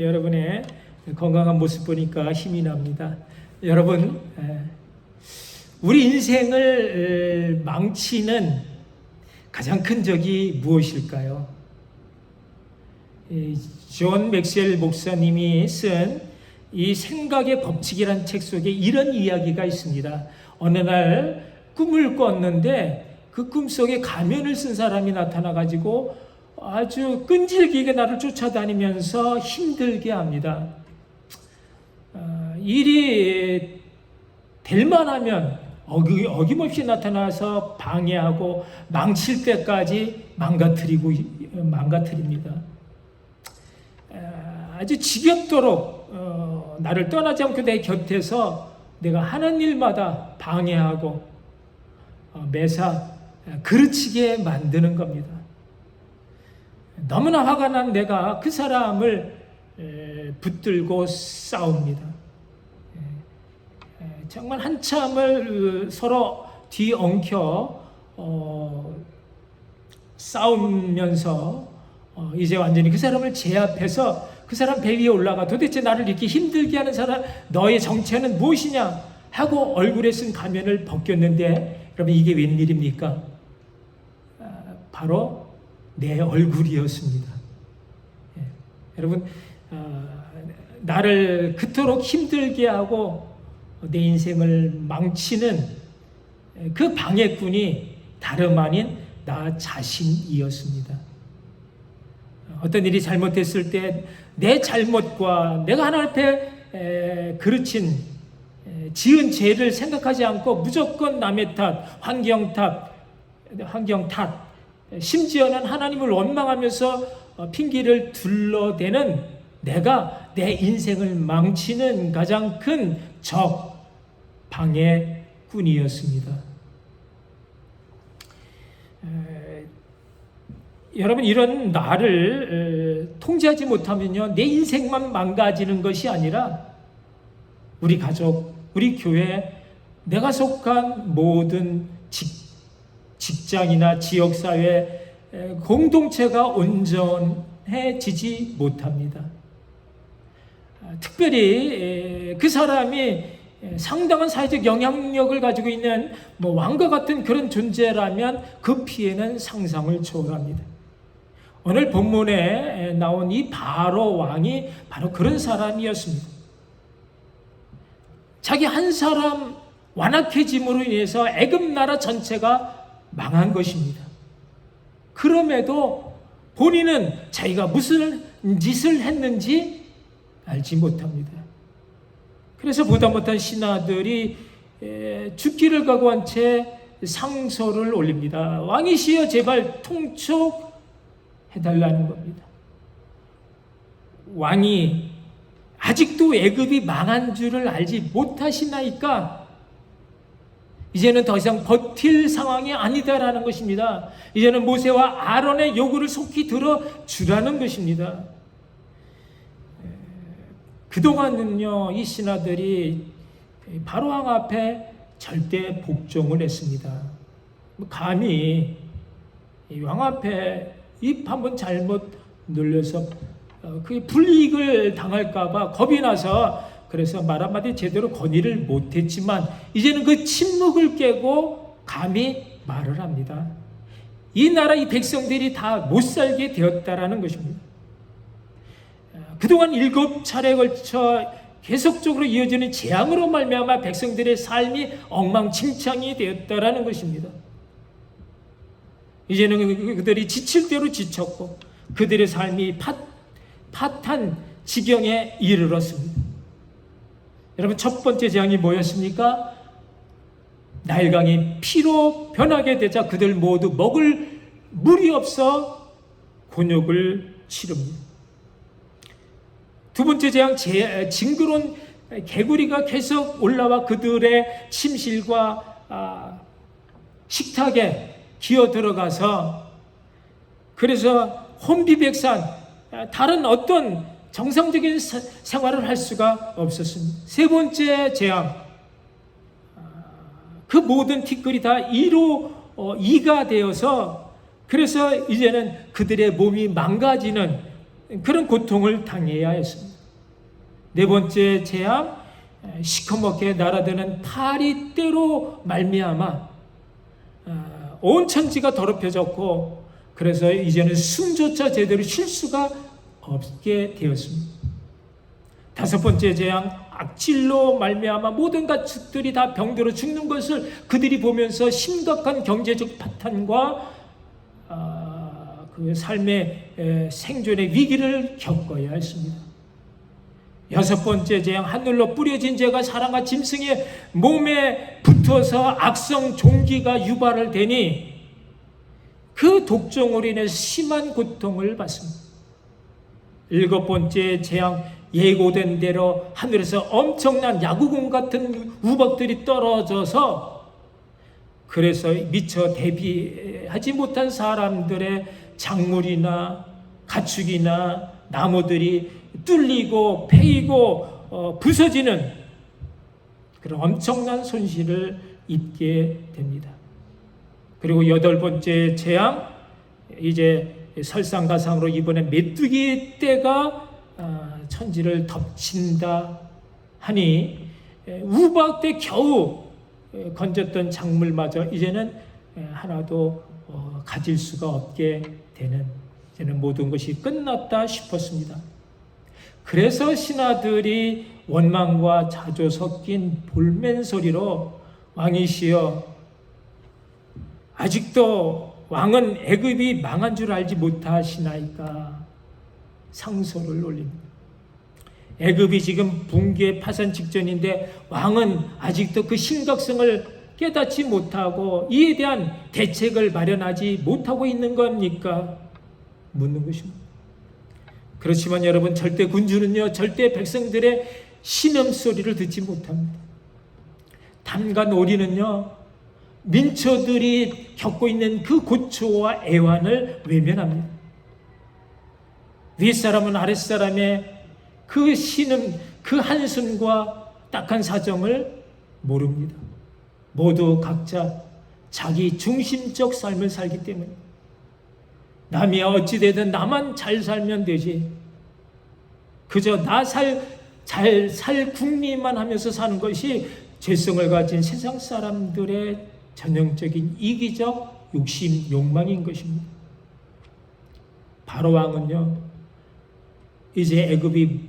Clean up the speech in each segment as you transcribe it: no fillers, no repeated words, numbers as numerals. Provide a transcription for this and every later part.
여러분의 건강한 모습 보니까 힘이 납니다. 여러분, 우리 인생을 망치는 가장 큰 적이 무엇일까요? 존 맥스웰 목사님이 쓴 이 생각의 법칙이라는 책 속에 이런 이야기가 있습니다. 어느 날 꿈을 꿨는데 그 꿈 속에 가면을 쓴 사람이 나타나가지고 아주 끈질기게 나를 쫓아다니면서 힘들게 합니다. 일이 될 만하면 어김없이 나타나서 방해하고 망칠 때까지 망가뜨립니다. 아주 지겹도록 나를 떠나지 않고 내 곁에서 내가 하는 일마다 방해하고 매사 그르치게 만드는 겁니다. 너무나 화가 난 내가 그 사람을 붙들고 싸웁니다. 정말 한참을 서로 뒤엉켜 싸우면서 이제 완전히 그 사람을 제압해서 그 사람 배 위에 올라가 도대체 나를 이렇게 힘들게 하는 사람 너의 정체는 무엇이냐 하고 얼굴에 쓴 가면을 벗겼는데 여러분 이게 웬일입니까? 바로 내 얼굴이었습니다. 여러분 나를 그토록 힘들게 하고 내 인생을 망치는 그 방해꾼이 다름 아닌 나 자신이었습니다. 어떤 일이 잘못됐을 때 내 잘못과 내가 하나님 앞에 그르친 지은 죄를 생각하지 않고 무조건 남의 탓, 환경 탓, 심지어는 하나님을 원망하면서 핑계를 둘러대는 내가 내 인생을 망치는 가장 큰 적, 방해꾼이었습니다. 여러분 이런 나를 통제하지 못하면요 내 인생만 망가지는 것이 아니라 우리 가족, 우리 교회, 내가 속한 모든 직장이나 지역사회 공동체가 온전해지지 못합니다. 특별히 그 사람이 상당한 사회적 영향력을 가지고 있는 왕과 같은 그런 존재라면 그 피해는 상상을 초월합니다. 오늘 본문에 나온 이 바로 왕이 바로 그런 사람이었습니다. 자기 한 사람 완악해짐으로 인해서 애굽 나라 전체가 망한 것입니다. 그럼에도 본인은 자기가 무슨 짓을 했는지 알지 못합니다. 그래서 보다 못한 신하들이 죽기를 각오한 채 상소를 올립니다. 왕이시여 제발 통촉해달라는 겁니다. 왕이 아직도 애굽이 망한 줄을 알지 못하시나이까 이제는 더 이상 버틸 상황이 아니다라는 것입니다. 이제는 모세와 아론의 요구를 속히 들어주라는 것입니다. 그동안은요 이 신하들이 바로왕 앞에 절대 복종을 했습니다. 감히 왕 앞에 입 한번 잘못 눌려서 그 불이익을 당할까봐 겁이 나서 그래서 말 한마디 제대로 건의를 못했지만 이제는 그 침묵을 깨고 감히 말을 합니다. 이 나라 이 백성들이 다 못살게 되었다라는 것입니다. 그동안 7차례에 걸쳐 계속적으로 이어지는 재앙으로 말미암아 백성들의 삶이 엉망진창이 되었다라는 것입니다. 이제는 그들이 지칠 대로 지쳤고 그들의 삶이 파탄 지경에 이르렀습니다. 여러분 첫 번째 재앙이 뭐였습니까? 나일강이 피로 변하게 되자 그들 모두 먹을 물이 없어 곤욕을 치릅니다. 두 번째 재앙 징그러운 개구리가 계속 올라와 그들의 침실과 식탁에 기어 들어가서 그래서 혼비백산 다른 어떤 정상적인 생활을 할 수가 없었습니다. 세 번째 재앙 그 모든 티끌이 다 이가 되어서 그래서 이제는 그들의 몸이 망가지는 그런 고통을 당해야 했습니다. 네 번째 재앙, 시커멓게 날아드는 탈이 때로 말미암아 온 천지가 더럽혀졌고, 그래서 이제는 숨조차 제대로 쉴 수가 없게 되었습니다. 다섯 번째 재앙, 악질로 말미암아 모든 가축들이 다 병들어 죽는 것을 그들이 보면서 심각한 경제적 파탄과 그 삶의 생존의 위기를 겪어야 했습니다. 여섯 번째 재앙, 하늘로 뿌려진 죄가 사람과 짐승의 몸에 붙어서 악성 종기가 유발을 되니 그 독종으로 인해서 심한 고통을 받습니다. 일곱 번째 재앙, 예고된 대로 하늘에서 엄청난 야구공 같은 우박들이 떨어져서 그래서 미처 대비하지 못한 사람들의 작물이나 가축이나 나무들이 뚫리고 패이고 부서지는 그런 엄청난 손실을 입게 됩니다. 그리고 여덟 번째 재앙, 이제 설상가상으로 이번에 메뚜기 떼가 천지를 덮친다 하니 우박 때 겨우 건졌던 작물마저 이제는 하나도 가질 수가 없게 되는, 이제는 모든 것이 끝났다 싶었습니다. 그래서 신하들이 원망과 자조 섞인 볼멘 소리로 왕이시여, 아직도 왕은 애굽이 망한 줄 알지 못하시나이까 상소를 올립니다. 애굽이 지금 붕괴 파산 직전인데 왕은 아직도 그 심각성을 깨닫지 못하고 이에 대한 대책을 마련하지 못하고 있는 겁니까? 묻는 것입니다. 그렇지만 여러분, 절대 군주는요, 절대 백성들의 신음소리를 듣지 못합니다. 단간 오리는요, 민초들이 겪고 있는 그 고초와 애환을 외면합니다. 윗사람은 아랫사람의 그 신음, 그 한숨과 딱한 사정을 모릅니다. 모두 각자 자기 중심적 삶을 살기 때문에 남이야 어찌되든 나만 잘 살면 되지, 그저 잘 살 궁리만 하면서 사는 것이 죄성을 가진 세상 사람들의 전형적인 이기적 욕심, 욕망인 것입니다. 바로 왕은요, 이제 애굽이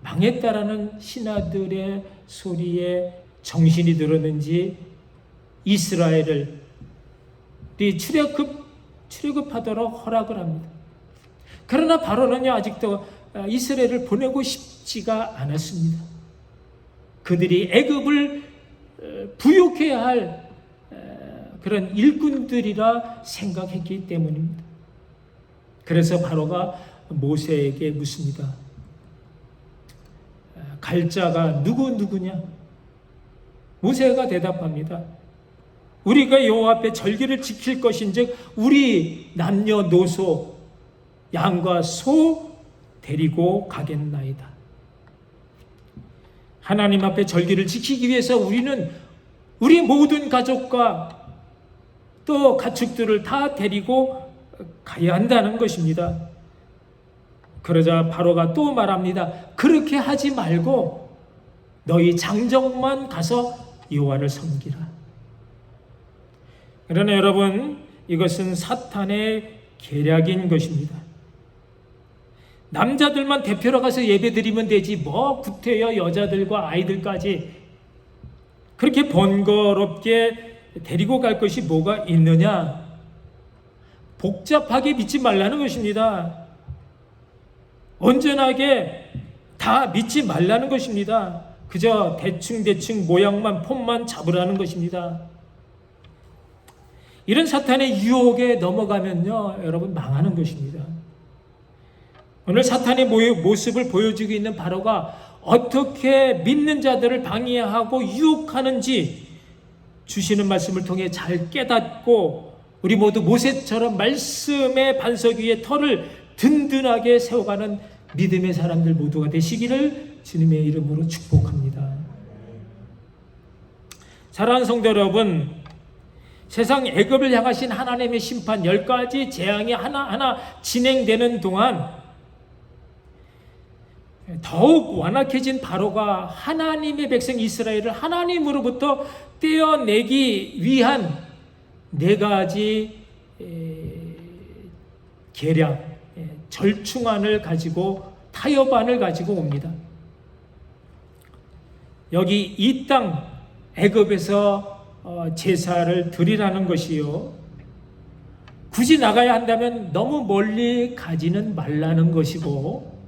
망했다라는 신하들의 소리에 정신이 들었는지 이스라엘을 출애굽하도록 허락을 합니다. 그러나 바로는요, 아직도 이스라엘을 보내고 싶지가 않았습니다. 그들이 애굽을 부욕해야 할 그런 일꾼들이라 생각했기 때문입니다. 그래서 바로가 모세에게 묻습니다. 갈 자가 누구냐? 모세가 대답합니다. 우리가 여호와 앞에 절기를 지킬 것인즉 우리 남녀노소 양과 소 데리고 가겠나이다. 하나님 앞에 절기를 지키기 위해서 우리는 우리 모든 가족과 또 가축들을 다 데리고 가야 한다는 것입니다. 그러자 바로가 또 말합니다. 그렇게 하지 말고 너희 장정만 가서 여호와를 섬기라. 그러나 여러분, 이것은 사탄의 계략인 것입니다. 남자들만 대표로 가서 예배드리면 되지 뭐 구태여 여자들과 아이들까지 그렇게 번거롭게 데리고 갈 것이 뭐가 있느냐? 복잡하게 믿지 말라는 것입니다. 온전하게 다 믿지 말라는 것입니다. 그저 대충 모양만 폼만 잡으라는 것입니다. 이런 사탄의 유혹에 넘어가면요, 여러분 망하는 것입니다. 오늘 사탄의 모습을 보여주고 있는 바로가 어떻게 믿는 자들을 방해하고 유혹하는지 주시는 말씀을 통해 잘 깨닫고 우리 모두 모세처럼 말씀의 반석 위에 터를 든든하게 세워가는 믿음의 사람들 모두가 되시기를 주님의 이름으로 축복합니다. 사랑하는 성도 여러분, 세상 애굽을 향하신 하나님의 심판 10가지 재앙이 하나하나 진행되는 동안 더욱 완악해진 바로가 하나님의 백성 이스라엘을 하나님으로부터 떼어내기 위한 네 가지 계략, 절충안을 가지고 타협안을 가지고 옵니다. 여기 이 땅 애굽에서 제사를 드리라는 것이요, 굳이 나가야 한다면 너무 멀리 가지는 말라는 것이고,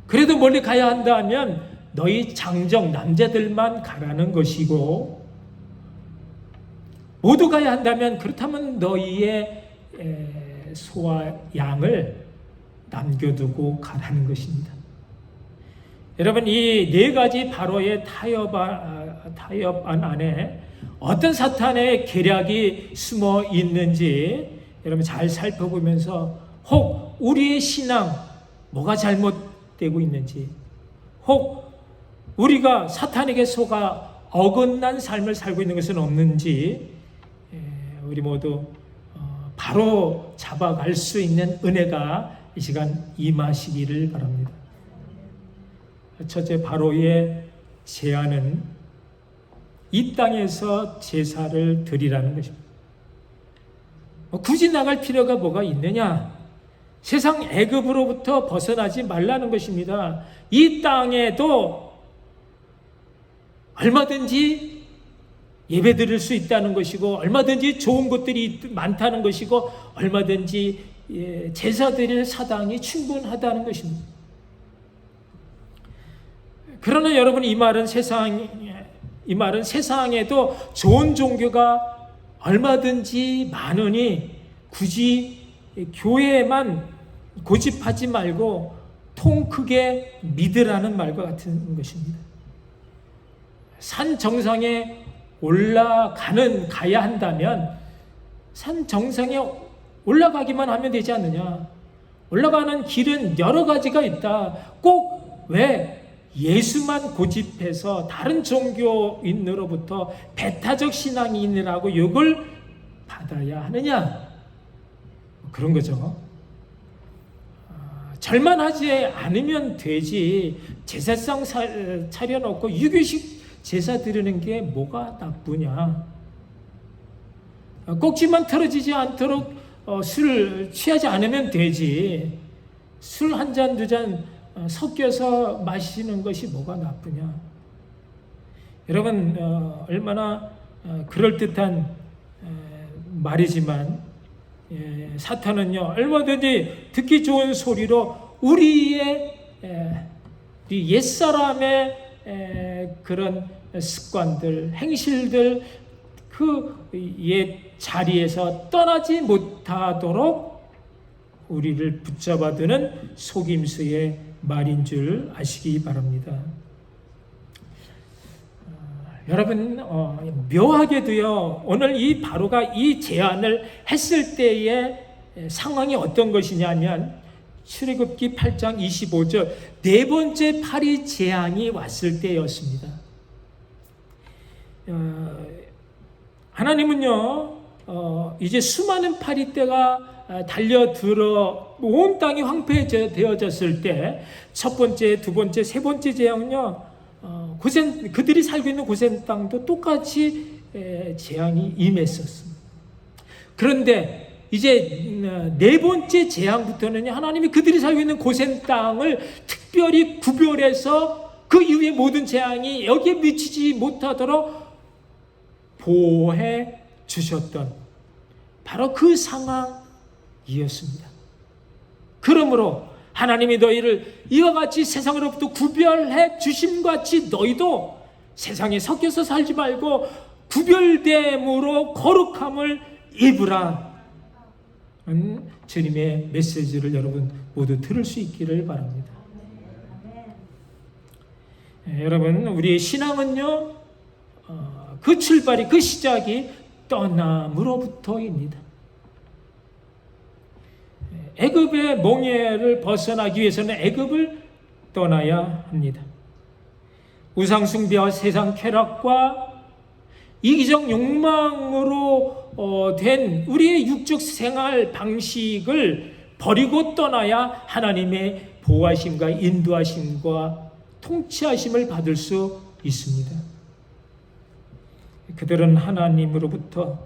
그래도 멀리 가야 한다면 너희 장정 남자들만 가라는 것이고, 모두 가야 한다면 그렇다면 너희의 소와 양을 남겨두고 가라는 것입니다. 여러분, 이 네 가지 바로의 타협안 안에 어떤 사탄의 계략이 숨어 있는지 여러분 잘 살펴보면서, 혹 우리의 신앙 뭐가 잘못되고 있는지, 혹 우리가 사탄에게 속아 어긋난 삶을 살고 있는 것은 없는지 우리 모두 바로 잡아갈 수 있는 은혜가 이 시간 임하시기를 바랍니다. 첫째, 바로의 제안은 이 땅에서 제사를 드리라는 것입니다. 굳이 나갈 필요가 뭐가 있느냐? 세상 애굽으로부터 벗어나지 말라는 것입니다. 이 땅에도 얼마든지 예배 드릴 수 있다는 것이고, 얼마든지 좋은 것들이 많다는 것이고, 얼마든지 제사 드릴 사당이 충분하다는 것입니다. 그러나 여러분, 이 말은 세상에도 좋은 종교가 얼마든지 많으니 굳이 교회에만 고집하지 말고 통 크게 믿으라는 말과 같은 것입니다. 산 정상에 가야 한다면 산 정상에 올라가기만 하면 되지 않느냐? 올라가는 길은 여러 가지가 있다. 꼭 왜 예수만 고집해서 다른 종교인으로부터 배타적 신앙인이라고 욕을 받아야 하느냐? 그런 거죠. 절만 하지 않으면 되지. 제사상 차려놓고 유교식 제사 드리는 게 뭐가 나쁘냐? 꼭지만 틀어지지 않도록 술 취하지 않으면 되지. 술 한 잔, 두 잔 섞여서 마시는 것이 뭐가 나쁘냐? 여러분, 얼마나 그럴듯한 말이지만 사탄은요, 얼마든지 듣기 좋은 소리로 우리 옛사람의 그런 습관들, 행실들, 그 옛 자리에서 떠나지 못하도록 우리를 붙잡아두는 속임수의 말인 줄 아시기 바랍니다. 여러분, 묘하게도요, 오늘 이 바로가 이 제안을 했을 때의 상황이 어떤 것이냐면, 출애굽기 8장 25절 네 번째 파리 재앙이 왔을 때였습니다. 하나님은요, 이제 수많은 파리떼가 달려들어 온 땅이 황폐되어졌을 때 첫 번째, 두 번째, 세 번째 재앙은요, 그들이 살고 있는 고센 땅도 똑같이 재앙이 임했었습니다. 그런데 이제 네 번째 재앙부터는 하나님이 그들이 살고 있는 고센 땅을 특별히 구별해서 그 이후의 모든 재앙이 여기에 미치지 못하도록 보호해 주셨던 바로 그 상황이었습니다. 그러므로 하나님이 너희를 이와 같이 세상으로부터 구별해 주심과 같이 너희도 세상에 섞여서 살지 말고 구별됨으로 거룩함을 입으라. 주님의 메시지를 여러분 모두 들을 수 있기를 바랍니다. 여러분, 우리의 신앙은요, 그 출발이, 그 시작이 떠남으로부터입니다. 애굽의 몽예를 벗어나기 위해서는 애굽을 떠나야 합니다. 우상 숭배와 세상 쾌락과 이기적 욕망으로 된 우리의 육적 생활 방식을 버리고 떠나야 하나님의 보호하심과 인도하심과 통치하심을 받을 수 있습니다. 그들은 하나님으로부터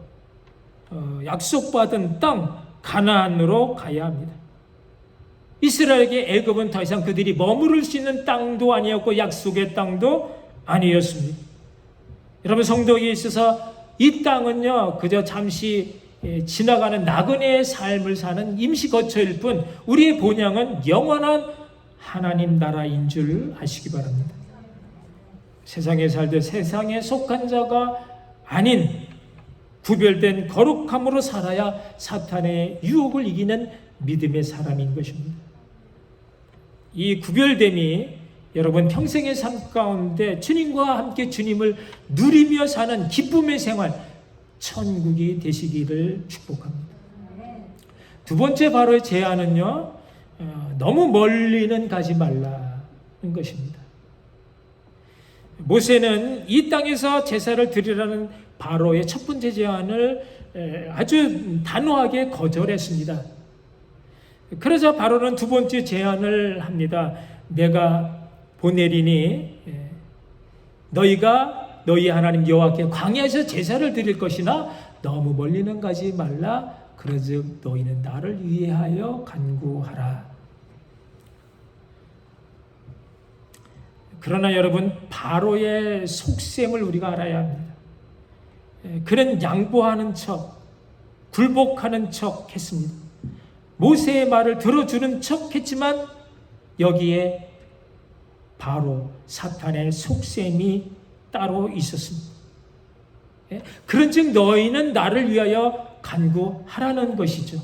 약속받은 땅 가나안으로 가야 합니다. 이스라엘에게 애굽은 더 이상 그들이 머무를 수 있는 땅도 아니었고 약속의 땅도 아니었습니다. 여러분, 성도에게 있어서 이 땅은요 그저 잠시 지나가는 나그네의 삶을 사는 임시 거처일 뿐 우리의 본향은 영원한 하나님 나라인 줄 아시기 바랍니다. 세상에 살되 세상에 속한 자가 아닌 구별된 거룩함으로 살아야 사탄의 유혹을 이기는 믿음의 사람인 것입니다. 이 구별됨이 여러분 평생의 삶 가운데 주님과 함께 주님을 누리며 사는 기쁨의 생활, 천국이 되시기를 축복합니다. 두 번째 바로의 제안은요, 너무 멀리는 가지 말라는 것입니다. 모세는 이 땅에서 제사를 드리라는 바로의 첫 번째 제안을 아주 단호하게 거절했습니다. 그러자 바로는 두 번째 제안을 합니다. 내가 보내리니 너희가 너희 하나님 여호와께 광야에서 제사를 드릴 것이나 너무 멀리는 가지 말라. 그러즉 너희는 나를 위하여 간구하라. 그러나 여러분, 바로의 속셈을 우리가 알아야 합니다. 그는 양보하는 척, 굴복하는 척 했습니다. 모세의 말을 들어주는 척 했지만 여기에 바로 사탄의 속셈이 따로 있었습니다. 그런즉 너희는 나를 위하여 간구하라는 것이죠.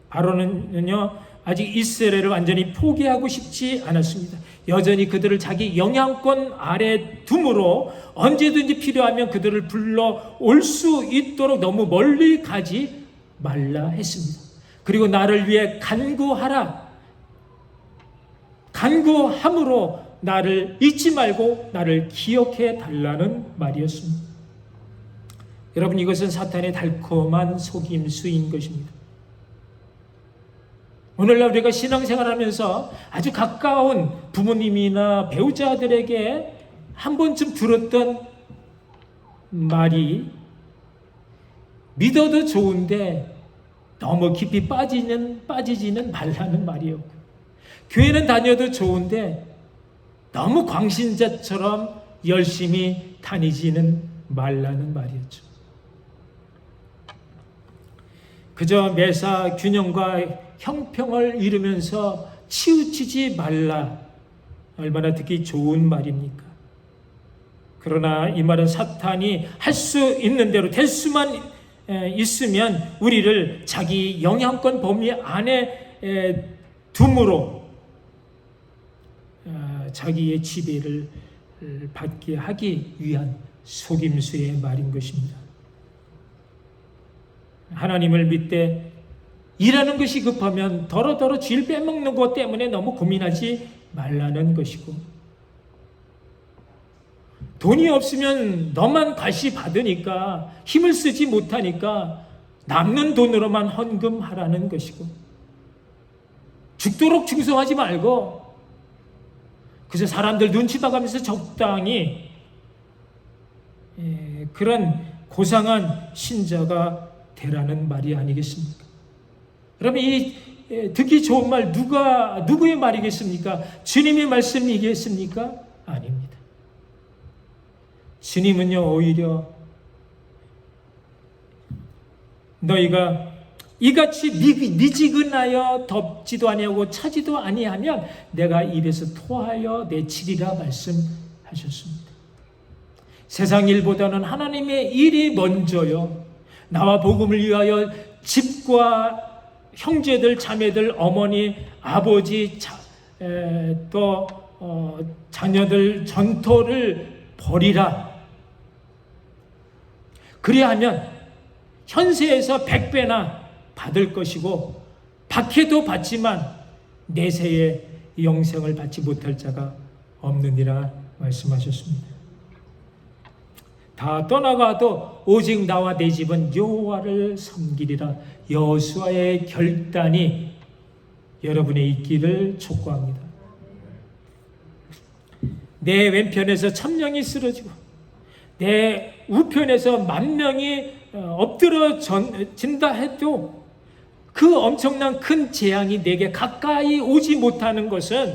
바로는요 아직 이스라엘을 완전히 포기하고 싶지 않았습니다. 여전히 그들을 자기 영향권 아래 둠으로 언제든지 필요하면 그들을 불러 올 수 있도록 너무 멀리 가지 말라 했습니다. 그리고 나를 위해 간구하라. 간구함으로 나를 잊지 말고 나를 기억해 달라는 말이었습니다. 여러분, 이것은 사탄의 달콤한 속임수인 것입니다. 오늘날 우리가 신앙생활하면서 아주 가까운 부모님이나 배우자들에게 한 번쯤 들었던 말이 믿어도 좋은데 너무 깊이 빠지지는 말라는 말이었고, 교회는 다녀도 좋은데 너무 광신자처럼 열심히 다니지는 말라는 말이었죠. 그저 매사 균형과 형평을 이루면서 치우치지 말라. 얼마나 듣기 좋은 말입니까? 그러나 이 말은 사탄이 할 수 있는 대로 될 수만 있으면 우리를 자기 영향권 범위 안에 둠으로 자기의 지배를 받게 하기 위한 속임수의 말인 것입니다. 하나님을 믿되 일하는 것이 급하면 더러더러 쥐를 빼먹는 것 때문에 너무 고민하지 말라는 것이고, 돈이 없으면 너만 과시 받으니까 힘을 쓰지 못하니까 남는 돈으로만 헌금하라는 것이고, 죽도록 충성하지 말고 그저 사람들 눈치 봐가면서 적당히 그런 고상한 신자가 되라는 말이 아니겠습니까? 여러분, 이 듣기 좋은 말 누구의 말이겠습니까? 주님의 말씀이겠습니까? 아닙니다. 주님은요 오히려 너희가 이같이 미지근하여 덥지도 아니하고 차지도 아니하면 내가 입에서 토하여 내치리라 말씀하셨습니다. 세상 일보다는 하나님의 일이 먼저요. 나와 복음을 위하여 집과 형제들, 자매들, 어머니, 아버지, 또 자녀들 전토를 벌이라. 그리하면 현세에서 100배나 받을 것이고 박해도 받지만 내세의 영생을 받지 못할 자가 없느니라 말씀하셨습니다. 다 떠나가도 오직 나와 내 집은 여호와를 섬기리라. 여호수아의 결단이 여러분의 있기를 촉구합니다. 내 왼편에서 1000명이 쓰러지고 내 우편에서 10,000명이 엎드러진다 해도 그 엄청난 큰 재앙이 내게 가까이 오지 못하는 것은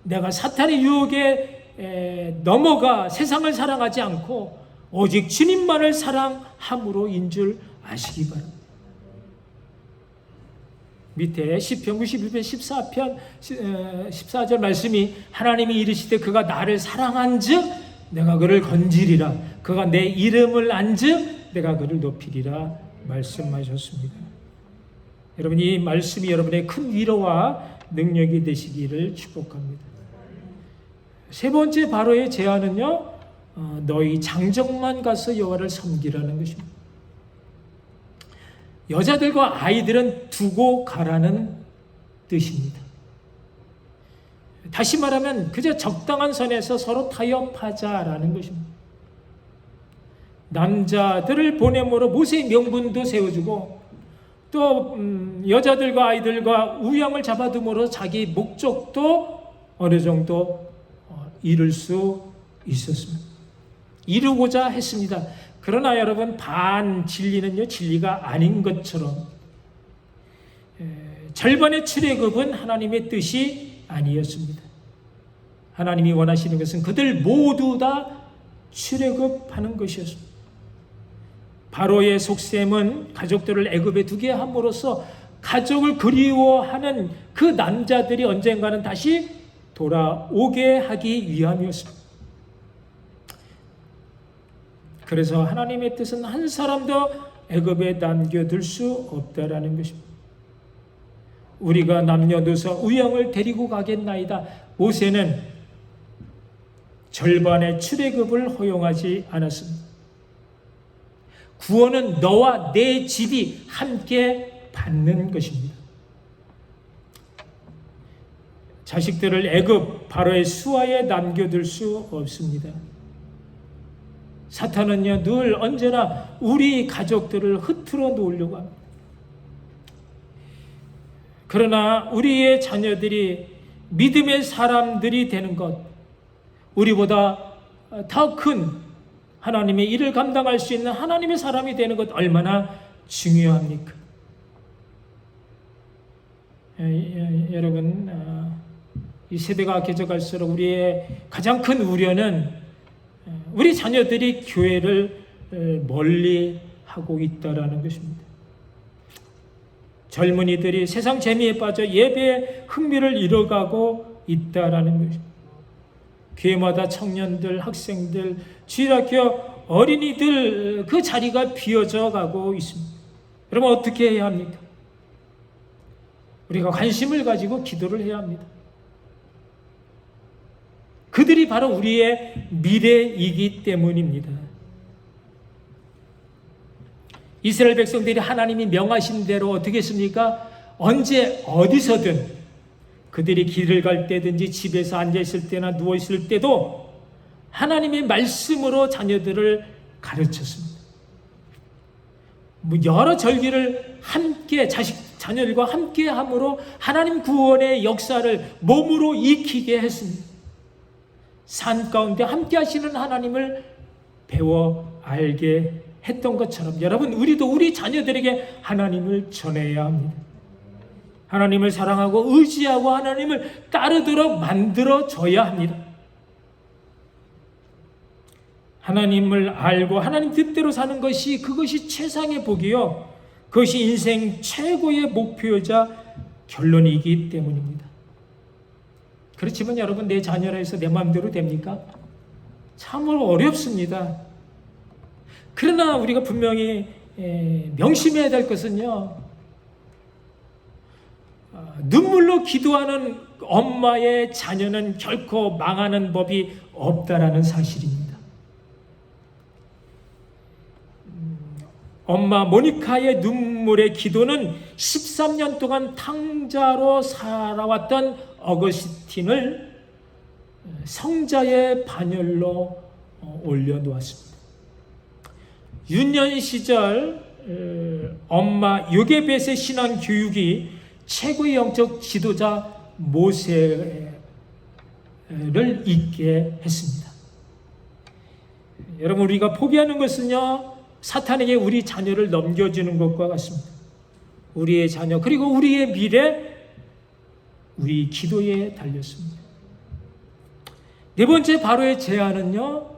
내가 사탄의 유혹에 넘어가 세상을 사랑하지 않고 오직 주님만을 사랑함으로인 줄 아시기 바랍니다. 밑에 시편 91편 14편 14절 말씀이 하나님이 이르시되 그가 나를 사랑한즉 내가 그를 건지리라 그가 내 이름을 안즉 내가 그를 높이리라 말씀하셨습니다. 여러분, 이 말씀이 여러분의 큰 위로와 능력이 되시기를 축복합니다. 세 번째 바로의 제안은요, 너희 장정만 가서 여호와를 섬기라는 것입니다. 여자들과 아이들은 두고 가라는 뜻입니다. 다시 말하면 그저 적당한 선에서 서로 타협하자라는 것입니다. 남자들을 보냄으로 모세의 명분도 세워주고 또 여자들과 아이들과 우양을 잡아둠으로 자기 목적도 어느 정도 이룰 수 있었습니다. 이루고자 했습니다. 그러나 여러분, 반 진리는요 진리가 아닌 것처럼 절반의 출애굽은 하나님의 뜻이 아니었습니다. 하나님이 원하시는 것은 그들 모두 다 출애굽하는 것이었습니다. 바로의 속셈은 가족들을 애굽에 두게 함으로써 가족을 그리워하는 그 남자들이 언젠가는 다시 돌아오게 하기 위함이었습니다. 그래서 하나님의 뜻은 한 사람도 애굽에 남겨둘 수 없다라는 것입니다. 우리가 남녀노소 우양을 데리고 가겠나이다. 모세는 절반의 출애굽을 허용하지 않았습니다. 구원은 너와 내 집이 함께 받는 것입니다. 자식들을 애굽 바로의 수하에 남겨둘 수 없습니다. 사탄은요 늘 언제나 우리 가족들을 흐트러 놓으려고 합니다. 그러나 우리의 자녀들이 믿음의 사람들이 되는 것, 우리보다 더 큰 하나님의 일을 감당할 수 있는 하나님의 사람이 되는 것 얼마나 중요합니까? 여러분, 이 세대가 개져갈수록 우리의 가장 큰 우려는 우리 자녀들이 교회를 멀리 하고 있다라는 것입니다. 젊은이들이 세상 재미에 빠져 예배에 흥미를 잃어가고 있다라는 것입니다. 교회마다 청년들, 학생들, 주일학교 어린이들 그 자리가 비어져 가고 있습니다. 여러분, 어떻게 해야 합니까? 우리가 관심을 가지고 기도를 해야 합니다. 그들이 바로 우리의 미래이기 때문입니다. 이스라엘 백성들이 하나님이 명하신 대로 어떻게 했습니까? 언제 어디서든 그들이 길을 갈 때든지 집에서 앉아있을 때나 누워있을 때도 하나님의 말씀으로 자녀들을 가르쳤습니다. 여러 절기를 함께 자녀들과 함께 함으로 하나님 구원의 역사를 몸으로 익히게 했습니다. 산 가운데 함께 하시는 하나님을 배워 알게 했던 것처럼 여러분, 우리도 우리 자녀들에게 하나님을 전해야 합니다. 하나님을 사랑하고 의지하고 하나님을 따르도록 만들어줘야 합니다. 하나님을 알고 하나님 뜻대로 사는 것이 그것이 최상의 복이요, 그것이 인생 최고의 목표이자 결론이기 때문입니다. 그렇지만 여러분, 내 자녀라 해서 내 마음대로 됩니까? 참으로 어렵습니다. 그러나 우리가 분명히 명심해야 될 것은요, 눈물로 기도하는 엄마의 자녀는 결코 망하는 법이 없다라는 사실입니다. 엄마 모니카의 눈물의 기도는 13년 동안 탕자로 살아왔던 어거스틴을 성자의 반열로 올려놓았습니다. 유년 시절 엄마 요게벳의 신앙 교육이 최고의 영적 지도자 모세를 잊게 했습니다. 여러분, 우리가 포기하는 것은요, 사탄에게 우리 자녀를 넘겨주는 것과 같습니다. 우리의 자녀, 그리고 우리의 미래, 우리 기도에 달렸습니다. 네 번째 바로의 제안은요,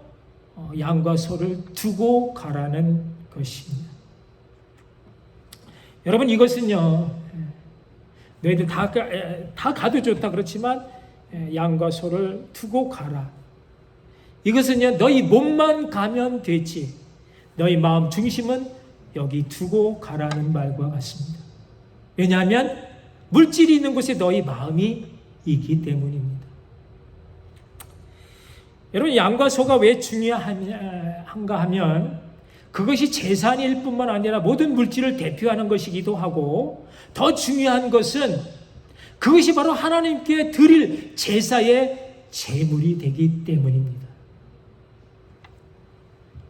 양과 소를 두고 가라는 것입니다. 여러분, 이것은요, 너희들 다 가도 좋다 그렇지만 양과 소를 두고 가라. 이것은요, 너희 몸만 가면 되지, 너희 마음 중심은 여기 두고 가라는 말과 같습니다. 왜냐하면 물질이 있는 곳에 너희 마음이 있기 때문입니다. 여러분, 양과 소가 왜 중요한가 하면 그것이 재산일 뿐만 아니라 모든 물질을 대표하는 것이기도 하고, 더 중요한 것은 그것이 바로 하나님께 드릴 제사의 제물이 되기 때문입니다.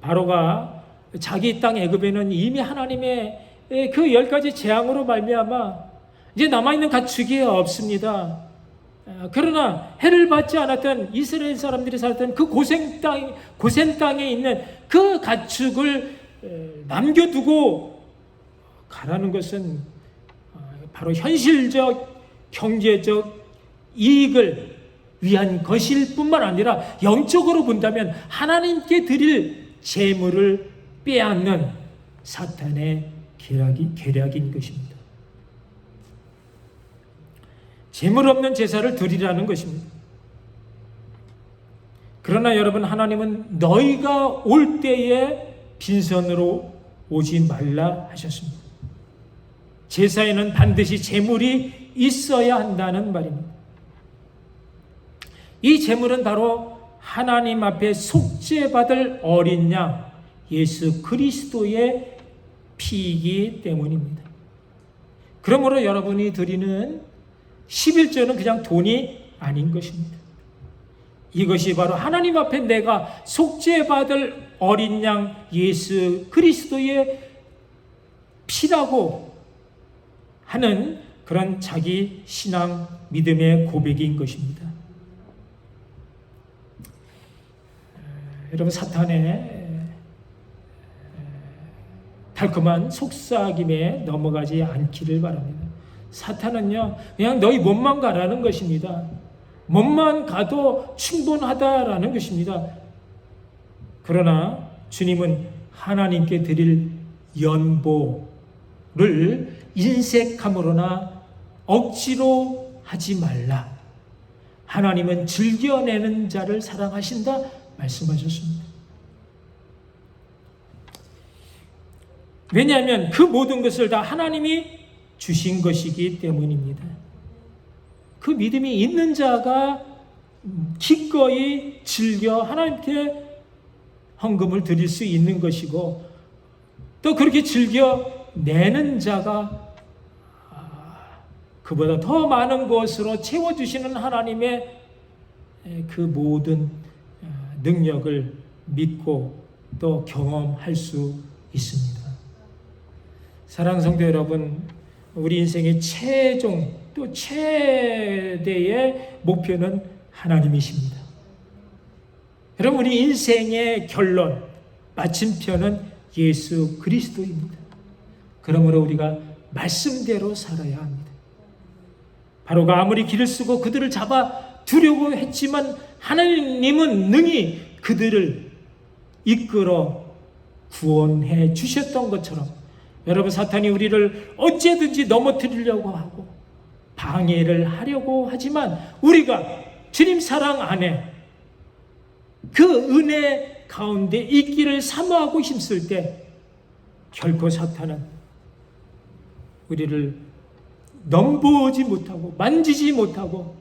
바로가 자기 땅 애굽에는 이미 하나님의 그 10가지 재앙으로 말미암아 이제 남아있는 가축이 없습니다. 그러나 해를 받지 않았던 이스라엘 사람들이 살았던 그 고센 땅에 있는 그 가축을 남겨두고 가라는 것은 바로 현실적, 경제적 이익을 위한 것일 뿐만 아니라 영적으로 본다면 하나님께 드릴 재물을 빼앗는 사탄의 계략인 것입니다. 재물 없는 제사를 드리라는 것입니다. 그러나 여러분, 하나님은 너희가 올 때에 빈손으로 오지 말라 하셨습니다. 제사에는 반드시 제물이 있어야 한다는 말입니다. 이 제물은 바로 하나님 앞에 속죄받을 어린 양 예수 그리스도의 피이기 때문입니다. 그러므로 여러분이 드리는 11조는 그냥 돈이 아닌 것입니다. 이것이 바로 하나님 앞에 내가 속죄받을 어린 양 예수 그리스도의 피라고 하는 그런 자기 신앙 믿음의 고백인 것입니다. 여러분, 사탄의 달콤한 속삭임에 넘어가지 않기를 바랍니다. 사탄은요, 그냥 너희 몸만 가라는 것입니다. 몸만 가도 충분하다라는 것입니다. 그러나 주님은 하나님께 드릴 연보를 인색함으로나 억지로 하지 말라. 하나님은 즐겨내는 자를 사랑하신다 말씀하셨습니다. 왜냐하면 그 모든 것을 다 하나님이 주신 것이기 때문입니다. 그 믿음이 있는 자가 기꺼이 즐겨 하나님께 헌금을 드릴 수 있는 것이고, 또 그렇게 즐겨 내는 자가 그보다 더 많은 것으로 채워주시는 하나님의 그 모든 능력을 믿고 또 경험할 수 있습니다. 사랑하는 성도 여러분, 우리 인생의 최종 또 최대의 목표는 하나님이십니다. 여러분, 우리 인생의 결론, 마침표는 예수 그리스도입니다. 그러므로 우리가 말씀대로 살아야 합니다. 바로가 아무리 길을 쓰고 그들을 잡아 두려고 했지만 하나님은 능히 그들을 이끌어 구원해 주셨던 것처럼, 여러분, 사탄이 우리를 어찌든지 넘어뜨리려고 하고 방해를 하려고 하지만 우리가 주님 사랑 안에 그 은혜 가운데 있기를 사모하고 힘쓸 때 결코 사탄은 우리를 넘보지 못하고 만지지 못하고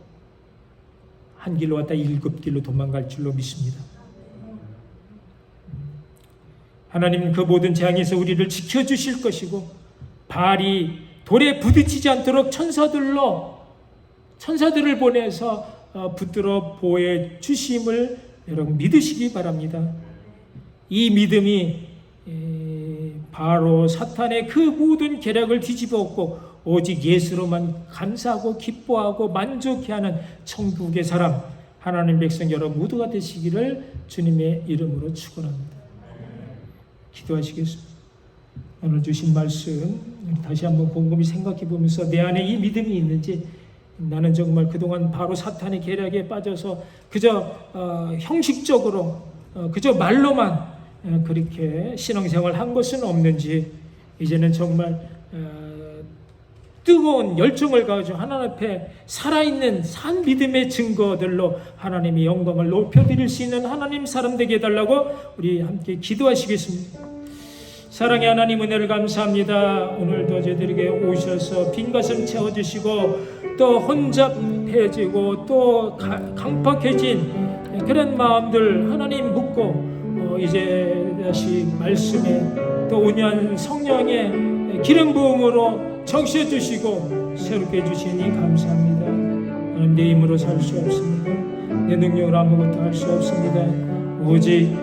한 길로 왔다 7길로 도망갈 줄로 믿습니다. 하나님은 그 모든 재앙에서 우리를 지켜주실 것이고, 발이 돌에 부딪히지 않도록 천사들을 보내서 붙들어 보호해 주심을 여러분 믿으시기 바랍니다. 이 믿음이 바로 사탄의 그 모든 계략을 뒤집어 엎고 오직 예수로만 감사하고 기뻐하고 만족해하는 천국의 사람, 하나님 백성 여러분 모두가 되시기를 주님의 이름으로 축원합니다. 기도하시겠습니다. 오늘 주신 말씀 다시 한번 곰곰이 생각해 보면서 내 안에 이 믿음이 있는지, 나는 정말 그동안 바로 사탄의 계략에 빠져서 그저 형식적으로 그저 말로만 그렇게 신앙생활 한 것은 없는지, 이제는 정말 뜨거운 열정을 가지고 하나님 앞에 살아있는 산 믿음의 증거들로 하나님의 영광을 높여드릴 수 있는 하나님 사람 되게 해달라고 우리 함께 기도하시겠습니다. 사랑의 하나님, 은혜를 감사합니다. 오늘도 저희들에게 오셔서 빈 가슴 채워주시고 또 혼잡해지고 또 강팍해진 그런 마음들 하나님 묻고 이제 다시 말씀에 또 온유한 성령의 기름 부음으로 적셔 주시고 새롭게 해주시니 감사합니다. 하나님, 내 힘으로 살 수 없습니다. 내 능력으로 아무것도 할 수 없습니다. 오직